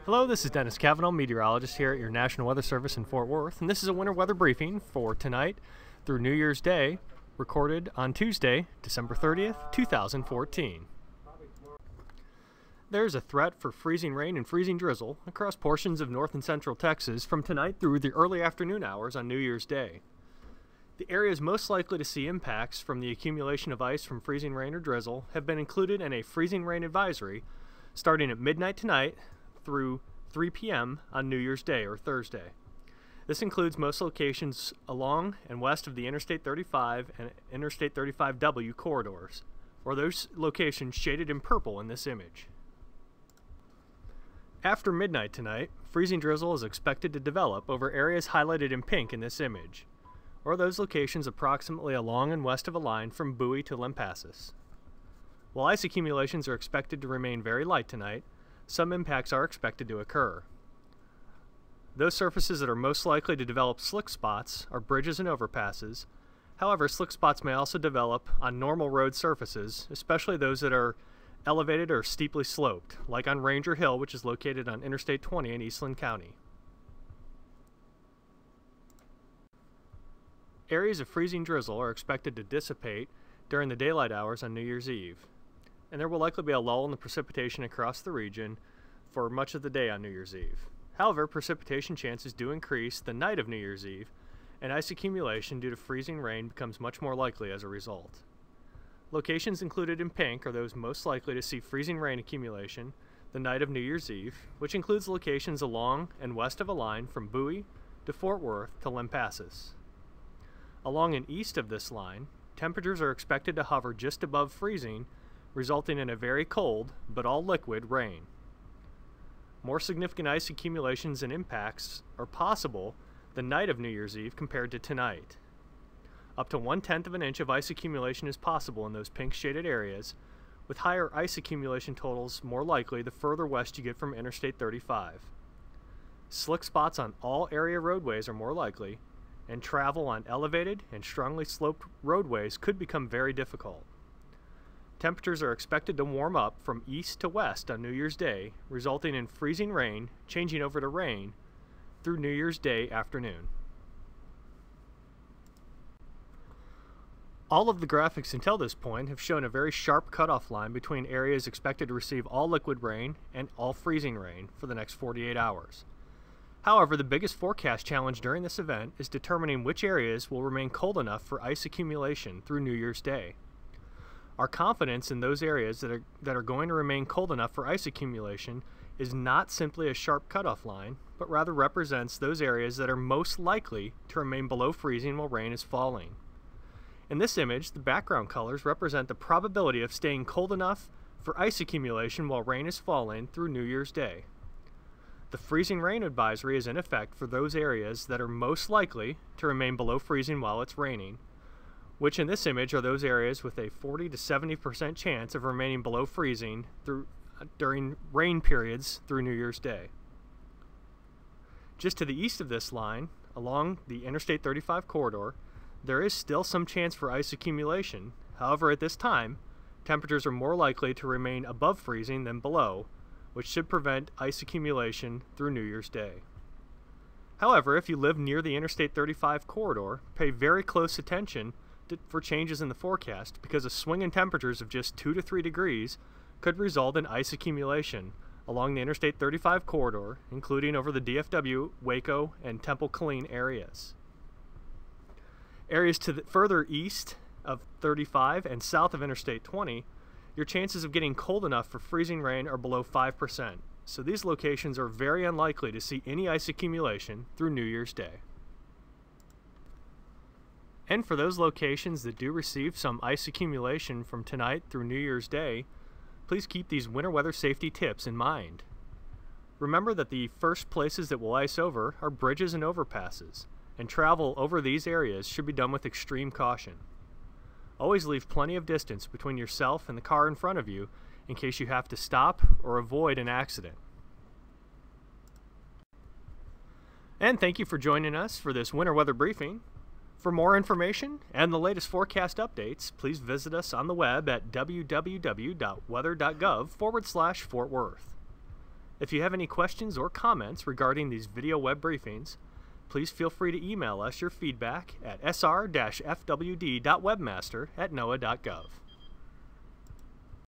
Hello, this is Dennis Cavanaugh, meteorologist here at your National Weather Service in Fort Worth, and this is a winter weather briefing for tonight through New Year's Day, recorded on Tuesday, December 30th, 2014. There's a threat for freezing rain and freezing drizzle across portions of north and central Texas from tonight through the early afternoon hours on New Year's Day. The areas most likely to see impacts from the accumulation of ice from freezing rain or drizzle have been included in a freezing rain advisory starting at midnight tonight through 3 p.m. on New Year's Day or Thursday. This includes most locations along and west of the Interstate 35 and Interstate 35W corridors, or those locations shaded in purple in this image. After midnight tonight, freezing drizzle is expected to develop over areas highlighted in pink in this image, or those locations approximately along and west of a line from Bowie to Lampasas. While ice accumulations are expected to remain very light tonight, some impacts are expected to occur. Those surfaces that are most likely to develop slick spots are bridges and overpasses. However, slick spots may also develop on normal road surfaces, especially those that are elevated or steeply sloped, like on Ranger Hill, which is located on Interstate 20 in Eastland County. Areas of freezing drizzle are expected to dissipate during the daylight hours on New Year's Eve, and there will likely be a lull in the precipitation across the region for much of the day on New Year's Eve. However, precipitation chances do increase the night of New Year's Eve, and ice accumulation due to freezing rain becomes much more likely as a result. Locations included in pink are those most likely to see freezing rain accumulation the night of New Year's Eve, which includes locations along and west of a line from Bowie to Fort Worth to Lampasas. Along and east of this line, temperatures are expected to hover just above freezing, resulting in a very cold, but all liquid, rain. More significant ice accumulations and impacts are possible the night of New Year's Eve compared to tonight. Up to 1/10 of an inch of ice accumulation is possible in those pink shaded areas, with higher ice accumulation totals more likely the further west you get from Interstate 35. Slick spots on all area roadways are more likely, and travel on elevated and strongly sloped roadways could become very difficult. Temperatures are expected to warm up from east to west on New Year's Day, resulting in freezing rain changing over to rain through New Year's Day afternoon. All of the graphics until this point have shown a very sharp cutoff line between areas expected to receive all liquid rain and all freezing rain for the next 48 hours. However, the biggest forecast challenge during this event is determining which areas will remain cold enough for ice accumulation through New Year's Day. Our confidence in those areas that are going to remain cold enough for ice accumulation is not simply a sharp cutoff line, but rather represents those areas that are most likely to remain below freezing while rain is falling. In this image, the background colors represent the probability of staying cold enough for ice accumulation while rain is falling through New Year's Day. The freezing rain advisory is in effect for those areas that are most likely to remain below freezing while it's raining, which in this image are those areas with a 40 to 70% chance of remaining below freezing during rain periods through New Year's Day. Just to the east of this line, along the Interstate 35 corridor, there is still some chance for ice accumulation. However, at this time, temperatures are more likely to remain above freezing than below, which should prevent ice accumulation through New Year's Day. However, if you live near the Interstate 35 corridor, pay very close attention for changes in the forecast, because a swing in temperatures of just 2 to 3 degrees could result in ice accumulation along the Interstate 35 corridor, including over the DFW, Waco, and Temple-Killeen areas. Areas to the further east of 35 and south of Interstate 20, your chances of getting cold enough for freezing rain are below 5%, so these locations are very unlikely to see any ice accumulation through New Year's Day. And for those locations that do receive some ice accumulation from tonight through New Year's Day, please keep these winter weather safety tips in mind. Remember that the first places that will ice over are bridges and overpasses, and travel over these areas should be done with extreme caution. Always leave plenty of distance between yourself and the car in front of you in case you have to stop or avoid an accident. And thank you for joining us for this winter weather briefing. For more information and the latest forecast updates, please visit us on the web at www.weather.gov/Fort Worth. If you have any questions or comments regarding these video web briefings, please feel free to email us your feedback at sr-fwd.webmaster@noaa.gov.